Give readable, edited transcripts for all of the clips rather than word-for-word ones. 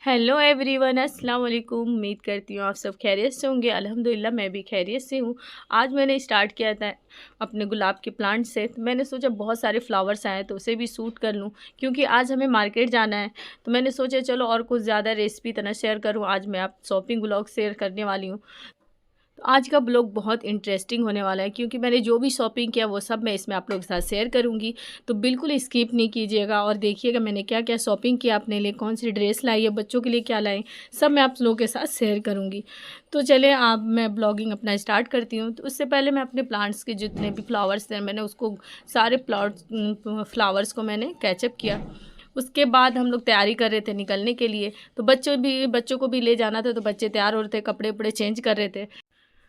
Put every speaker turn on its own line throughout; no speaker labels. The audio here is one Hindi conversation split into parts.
हेलो एवरीवन, अस्सलाम वालेकुम। उम्मीद करती हूँ आप सब खैरियत से होंगे। अल्हम्दुलिल्लाह मैं भी खैरियत से हूँ। आज मैंने स्टार्ट किया था अपने गुलाब के प्लांट से। तो मैंने सोचा बहुत सारे फ्लावर्स आए तो उसे भी सूट कर लूँ, क्योंकि आज हमें मार्केट जाना है। तो मैंने सोचा चलो और कुछ ज़्यादा रेसिपी तरह शेयर करूँ। आज मैं आप शॉपिंग व्लॉग शेयर करने वाली हूँ। तो आज का ब्लॉग बहुत इंटरेस्टिंग होने वाला है, क्योंकि मैंने जो भी शॉपिंग किया वो सब मैं इसमें आप लोगों के साथ शेयर करूंगी। तो बिल्कुल स्किप नहीं कीजिएगा और देखिएगा मैंने क्या क्या शॉपिंग किया अपने लिए, कौन सी ड्रेस लाई है, बच्चों के लिए क्या लाई, सब मैं आप लोगों के साथ शेयर करूंगी। तो चले आप मैं ब्लॉगिंग अपना स्टार्ट करती हूँ। तो उससे पहले मैं अपने प्लांट्स के जितने भी फ्लावर्स थे मैंने उसको सारे फ्लावर्स को मैंने कैचअप किया। उसके बाद हम लोग तैयारी कर रहे थे निकलने के लिए। तो बच्चों को भी ले जाना था, तो बच्चे तैयार हो रहे थे, कपड़े उपड़े चेंज कर रहे थे।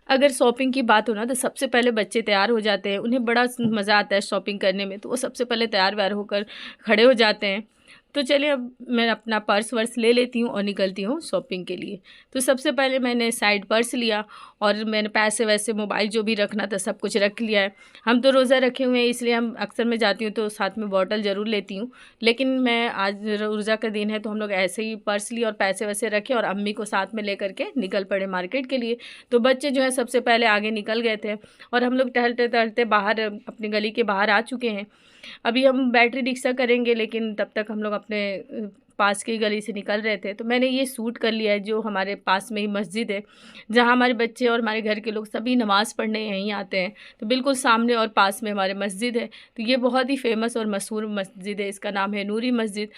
अगर शॉपिंग की बात हो ना तो सबसे पहले बच्चे तैयार हो जाते हैं। उन्हें बड़ा मज़ा आता है शॉपिंग करने में, तो वो सबसे पहले तैयार व्यार होकर खड़े हो जाते हैं। तो चलिए अब मैं अपना पर्स वर्स ले लेती हूँ और निकलती हूँ शॉपिंग के लिए। तो सबसे पहले मैंने साइड पर्स लिया और मैंने पैसे वैसे मोबाइल जो भी रखना था सब कुछ रख लिया है। हम तो रोज़ा रखे हुए हैं, इसलिए हम अक्सर मैं जाती हूँ तो साथ में बॉटल ज़रूर लेती हूँ। लेकिन मैं आज रोज़ा का दिन है तो हम लोग ऐसे ही पर्स लिए और पैसे वैसे रखे और अम्मी को साथ में ले करके निकल पड़े मार्केट के लिए। तो बच्चे जो है सबसे पहले आगे निकल गए थे और हम लोग टहलते टहलते बाहर अपनी गली के बाहर आ चुके हैं। अभी हम बैटरी रिक्शा करेंगे, लेकिन तब तक हम लोग अपने पास की गली से निकल रहे थे। तो मैंने ये सूट कर लिया है, जो हमारे पास में ही मस्जिद है, जहाँ हमारे बच्चे और हमारे घर के लोग सभी नमाज़ पढ़ने यहीं आते हैं। तो बिल्कुल सामने और पास में हमारे मस्जिद है। तो ये बहुत ही फेमस और मशहूर मस्जिद है, इसका नाम है नूरी मस्जिद।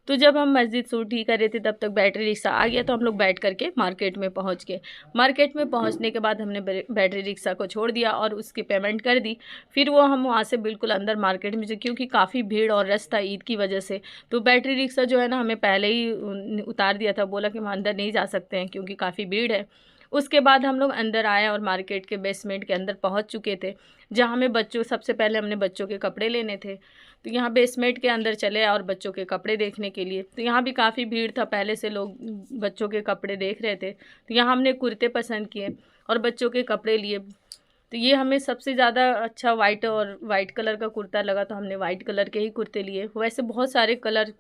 तो जब हम मस्जिद सूट ही कर रहे थे तब तक बैटरी रिक्शा आ गया, तो हम लोग बैठ करके मार्केट में पहुंच गए। मार्केट में पहुंचने के बाद हमने बैटरी रिक्शा को छोड़ दिया और उसकी पेमेंट कर दी। फिर वो हम वहां से बिल्कुल अंदर मार्केट में, क्योंकि काफ़ी भीड़ और रश था ईद की वजह से। तो बैटरी रिक्शा जो है ना हमें पहले ही उतार दिया था, बोला कि हम अंदर नहीं जा सकते हैं क्योंकि काफ़ी भीड़ है। उसके बाद हम लोग अंदर आए और मार्केट के बेसमेंट के अंदर पहुंच चुके थे, जहां हमें बच्चों सबसे पहले हमने बच्चों के कपड़े लेने थे। तो यहाँ बेसमेंट के अंदर चले और बच्चों के कपड़े देखने के लिए। तो यहाँ भी काफ़ी भीड़ था, पहले से लोग बच्चों के कपड़े देख रहे थे। तो यहाँ हमने कुर्ते पसंद किए और बच्चों के कपड़े लिए। तो ये हमें सबसे ज़्यादा अच्छा वाइट कलर का कुर्ता लगा, तो हमने वाइट कलर के ही कुर्ते लिए। वैसे बहुत सारे कलर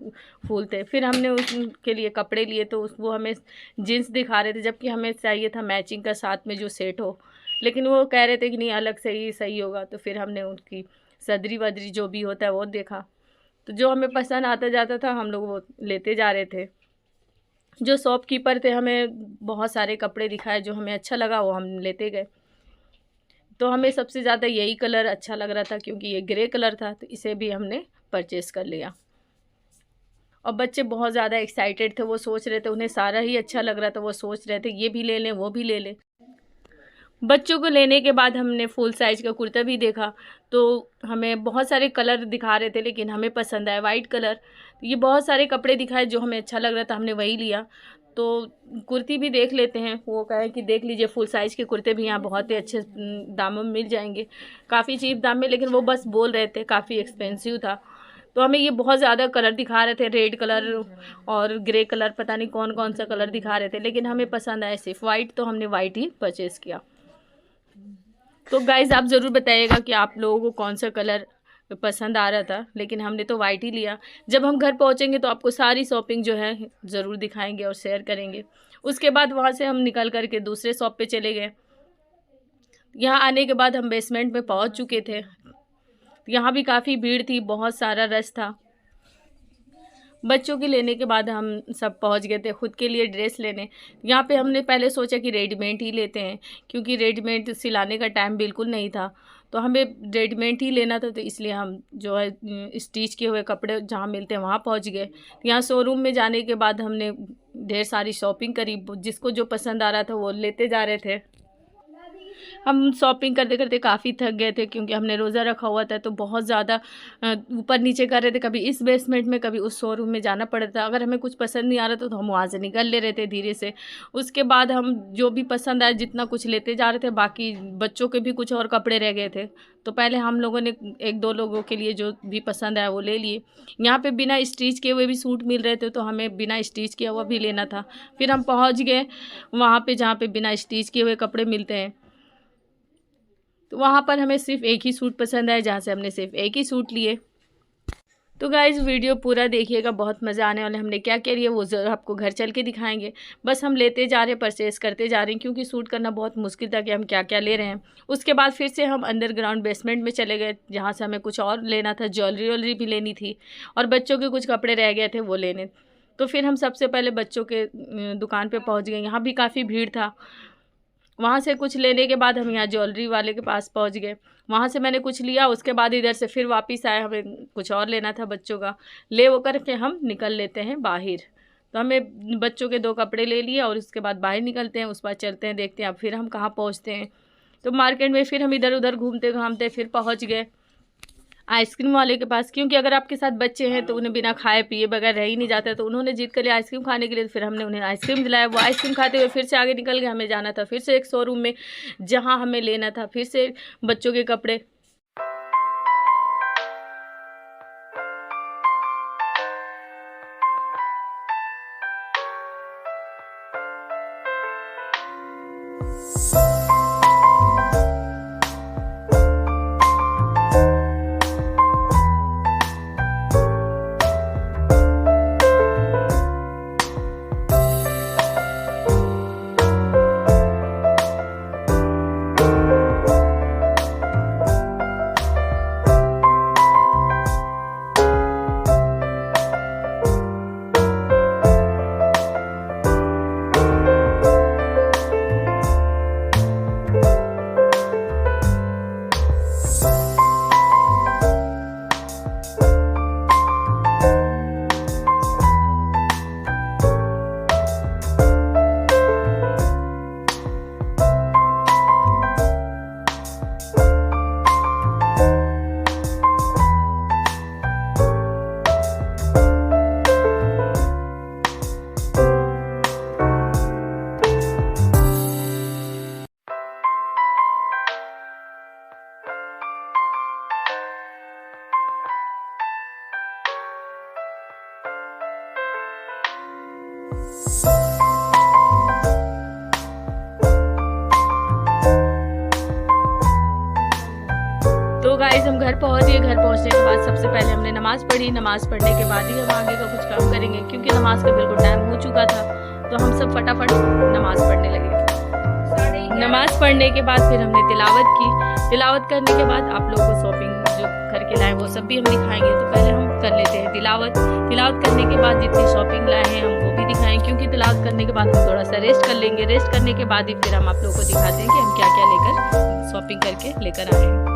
फूल थे। फिर हमने उसके लिए कपड़े लिए, तो वो हमें जीन्स दिखा रहे थे, जबकि हमें चाहिए था मैचिंग का साथ में जो सेट हो। लेकिन वो कह रहे थे कि नहीं अलग से ही सही होगा। तो फिर हमने उनकी सदरी वदरी जो भी होता है वो देखा। तो जो हमें पसंद आता जाता था हम लोग वो लेते जा रहे थे। जो शॉपकीपर थे हमें बहुत सारे कपड़े दिखाए, जो हमें अच्छा लगा वो हम लेते गए। तो हमें सबसे ज़्यादा यही कलर अच्छा लग रहा था, क्योंकि ये ग्रे कलर था, तो इसे भी हमने परचेज़ कर लिया। और बच्चे बहुत ज़्यादा एक्साइटेड थे, वो सोच रहे थे, उन्हें सारा ही अच्छा लग रहा था, वो सोच रहे थे ये भी ले लें वो भी ले लें। बच्चों को लेने के बाद हमने फुल साइज़ का कुर्ता भी देखा। तो हमें बहुत सारे कलर दिखा रहे थे, लेकिन हमें पसंद आया वाइट कलर। तो ये बहुत सारे कपड़े दिखाए जो हमें अच्छा लग रहा था, हमने वही लिया। तो कुर्ती भी देख लेते हैं, वो कहे कि देख लीजिए फुल साइज़ के कुर्ते भी यहाँ बहुत ही अच्छे दामों में मिल जाएंगे, काफ़ी चीप दाम में। लेकिन वो बस बोल रहे थे काफ़ी एक्सपेंसिव था। तो हमें ये बहुत ज़्यादा कलर दिखा रहे थे, रेड कलर और ग्रे कलर, पता नहीं कौन कौन सा कलर दिखा रहे थे, लेकिन हमें पसंद आया सिर्फ वाइट। तो हमने वाइट ही परचेज़ किया। तो गाइज़ आप ज़रूर बताइएगा कि आप लोगों को कौन सा कलर पसंद आ रहा था, लेकिन हमने तो वाइट ही लिया। जब हम घर पहुंचेंगे तो आपको सारी शॉपिंग जो है ज़रूर दिखाएंगे और शेयर करेंगे। उसके बाद वहां से हम निकल करके दूसरे शॉप पे चले गए। यहाँ आने के बाद हम बेसमेंट में पहुंच चुके थे। यहाँ भी काफ़ी भीड़ थी, बहुत सारा रश था। बच्चों के लेने के बाद हम सब पहुंच गए थे खुद के लिए ड्रेस लेने। यहाँ पे हमने पहले सोचा कि रेडीमेड ही लेते हैं, क्योंकि रेडीमेड सिलाने का टाइम बिल्कुल नहीं था। तो हमें रेडीमेड ही लेना था, तो इसलिए हम जो है स्टिच किए हुए कपड़े जहाँ मिलते हैं वहाँ पहुँच गए। यहाँ शोरूम में जाने के बाद हमने ढेर सारी शॉपिंग करी, जिसको जो पसंद आ रहा था वो लेते जा रहे थे। हम शॉपिंग करते करते काफ़ी थक गए थे, क्योंकि हमने रोज़ा रखा हुआ था। तो बहुत ज़्यादा ऊपर नीचे कर रहे थे, कभी इस बेसमेंट में कभी उस शोरूम में जाना पड़ रहा था। अगर हमें कुछ पसंद नहीं आ रहा था तो हम वहाँ से निकल ले रहे थे धीरे से। उसके बाद हम जो भी पसंद आया जितना कुछ लेते जा रहे थे, बाकी बच्चों के भी कुछ और कपड़े रह गए थे। तो पहले हम लोगों ने एक दो लोगों के लिए जो भी पसंद आया वो ले लिए। यहाँ पे बिना स्टिच किए हुए भी सूट मिल रहे थे, तो हमें बिना स्टिच किया हुआ भी लेना था। फिर हम पहुँच गए वहाँ पे जहाँ पे बिना स्टिच किए हुए कपड़े मिलते हैं। तो वहाँ पर हमें सिर्फ एक ही सूट पसंद आया, जहाँ से हमने सिर्फ एक ही सूट लिए। तो गाइज़ वीडियो पूरा देखिएगा, बहुत मज़ा आने वाला है। हमने क्या क्या लिया वो ज़रूर आपको घर चल के दिखाएंगे। बस हम लेते जा रहे हैं, परचेस करते जा रहे हैं, क्योंकि शूट करना बहुत मुश्किल था कि हम क्या क्या ले रहे हैं। उसके बाद फिर से हम अंडरग्राउंड बेसमेंट में चले गए, जहाँ से हमें कुछ और लेना था, ज्वेलरी भी लेनी थी और बच्चों के कुछ कपड़े रह गए थे वो लेने। तो फिर हम सबसे पहले बच्चों के दुकान पर पहुँच गए। यहाँ भी काफ़ी भीड़ था। वहाँ से कुछ लेने के बाद हम यहाँ ज्वेलरी वाले के पास पहुँच गए। वहाँ से मैंने कुछ लिया, उसके बाद इधर से फिर वापस आए, हमें कुछ और लेना था बच्चों का। ले वो करके हम निकल लेते हैं बाहर। तो हमें बच्चों के 2 कपड़े ले लिए और उसके बाद बाहर निकलते हैं। उस बाद चलते हैं, देखते हैं अब फिर हम कहाँ पहुँचते हैं। तो मार्केट में फिर हम इधर उधर घूमते घामते फिर पहुँच गए आइसक्रीम वाले के पास, क्योंकि अगर आपके साथ बच्चे हैं तो उन्हें बिना खाए पिए बगैर रह ही नहीं जाता है। तो उन्होंने जिद कर लिया आइसक्रीम खाने के लिए, तो फिर हमने उन्हें आइसक्रीम दिलाया। वो आइसक्रीम खाते हुए फिर से आगे निकल गए। हमें जाना था फिर से एक शोरूम में, जहां हमें लेना था फिर से बच्चों के कपड़े। तो गाइस हम घर पहुँच गए। घर पहुँचने के बाद सबसे पहले हमने नमाज़ पढ़ी। नमाज़ पढ़ने के बाद ही हम आगे का कुछ काम करेंगे, क्योंकि नमाज का बिल्कुल टाइम हो चुका था। तो हम सब फटाफट नमाज़ पढ़ने लगे। नमाज़ पढ़ने के बाद फिर हमने तिलावत की। तिलावत करने के बाद आप लोगों को शॉपिंग जो करके लाए वो सब भी हम दिखाएंगे। तो पहले हम कर लेते हैं तिलावत। तिलावत करने के बाद जितनी शॉपिंग लाए हैं हम वो भी दिखाएं, क्योंकि तिलावत करने के बाद हम थोड़ा सा रेस्ट कर लेंगे। रेस्ट करने के बाद ही फिर हम आप लोगों को दिखाते हैं कि हम क्या क्या लेकर शॉपिंग करके लेकर आए हैं।